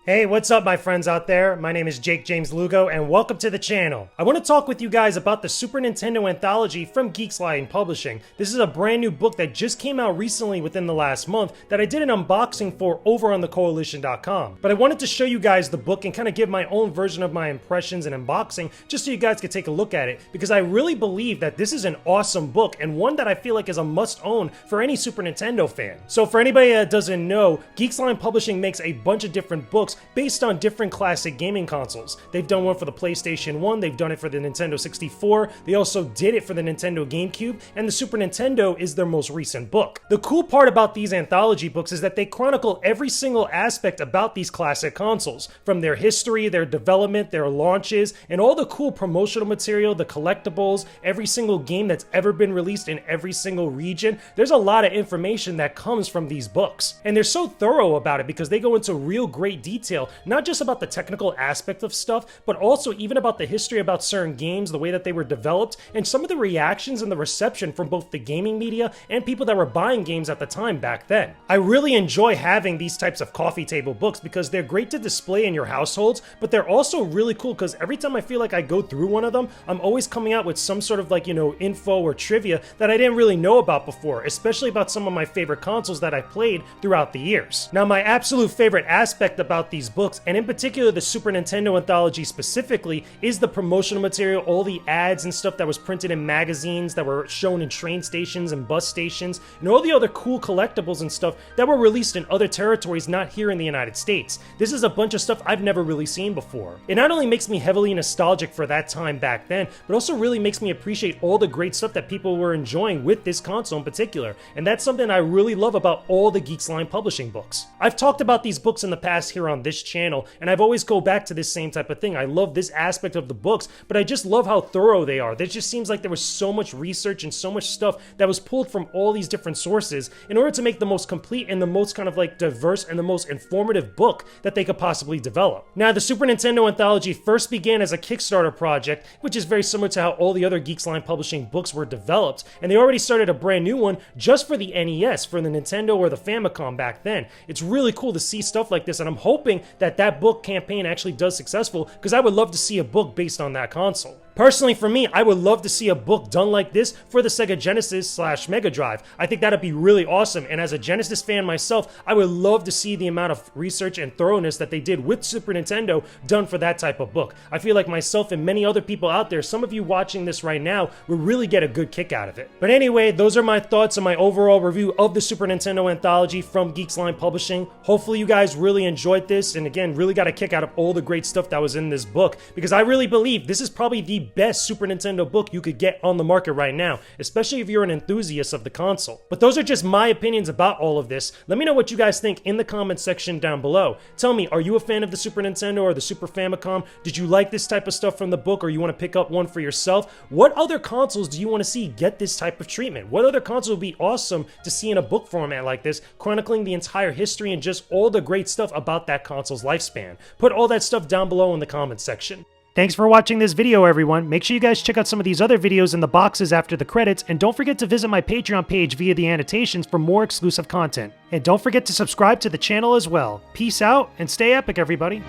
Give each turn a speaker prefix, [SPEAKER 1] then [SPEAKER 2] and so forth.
[SPEAKER 1] Hey, what's up my friends out there? My name is Jakejames Lugo and welcome to the channel. I want to talk with you guys about the Super Nintendo Anthology from Geeks-Line Publishing. This is a brand new book that just came out recently within the last month that I did an unboxing for over on thecoalition.com. But I wanted to show you guys the book and kind of give my own version of my impressions and unboxing just so you guys could take a look at it, because I really believe that this is an awesome book and one that I feel like is a must-own for any Super Nintendo fan. So for anybody that doesn't know, Geeks-Line Publishing makes a bunch of different books based on different classic gaming consoles. They've done one for the PlayStation 1, they've done it for the Nintendo 64, they also did it for the Nintendo GameCube, and the Super Nintendo is their most recent book. The cool part about these anthology books is that they chronicle every single aspect about these classic consoles, from their history, their development, their launches, and all the cool promotional material, the collectibles, every single game that's ever been released in every single region. There's a lot of information that comes from these books. And they're so thorough about it because they go into real great detail, not just about the technical aspect of stuff, but also even about the history about certain games, the way that they were developed, and some of the reactions and the reception from both the gaming media and people that were buying games at the time back then. I really enjoy having these types of coffee table books because they're great to display in your households, but they're also really cool because every time I feel like I go through one of them, I'm always coming out with some sort of info or trivia that I didn't really know about before, especially about some of my favorite consoles that I've played throughout the years. Now, my absolute favorite aspect about these books, and in particular the Super Nintendo Anthology specifically, is the promotional material, all the ads and stuff that was printed in magazines, that were shown in train stations and bus stations, and all the other cool collectibles and stuff that were released in other territories not here in the United States. This is a bunch of stuff I've never really seen before. It not only makes me heavily nostalgic for that time back then, but also really makes me appreciate all the great stuff that people were enjoying with this console in particular, and that's something I really love about all the Geeks-Line Publishing books. I've talked about these books in the past here on this channel, and I've always go back to this same type of thing. I love this aspect of the books, but I just love how thorough they are. There just seems like there was so much research and so much stuff that was pulled from all these different sources in order to make the most complete and the most diverse and the most informative book that they could possibly develop. Now, the Super Nintendo Anthology first began as a Kickstarter project, which is very similar to how all the other Geeks-Line Publishing books were developed, and they already started a brand new one just for the NES, for the Nintendo or the Famicom back then. It's really cool to see stuff like this, and I'm hoping that that book campaign actually does successful, because I would love to see a book based on that console. Personally, for me, I would love to see a book done like this for the Sega Genesis / Mega Drive. I think that'd be really awesome, and as a Genesis fan myself, I would love to see the amount of research and thoroughness that they did with Super Nintendo done for that type of book. I feel like myself and many other people out there, some of you watching this right now, will really get a good kick out of it. But anyway, those are my thoughts on my overall review of the Super Nintendo Anthology from Geeks-Line Publishing. Hopefully you guys really enjoyed this, and again, really got a kick out of all the great stuff that was in this book, because I really believe this is probably the best Super Nintendo book you could get on the market right now, especially if you're an enthusiast of the console. But those are just my opinions about all of this. Let me know what you guys think in the comment section down below. Tell me, are you a fan of the Super Nintendo or the Super Famicom? Did you like this type of stuff from the book, or you want to pick up one for yourself? What other consoles do you want to see get this type of treatment? What other console would be awesome to see in a book format like this, chronicling the entire history and just all the great stuff about that console's lifespan? Put all that stuff down below in the comment section. Thanks for watching this video, everyone. Make sure you guys check out some of these other videos in the boxes after the credits, and don't forget to visit my Patreon page via the annotations for more exclusive content. And don't forget to subscribe to the channel as well. Peace out, and stay epic, everybody.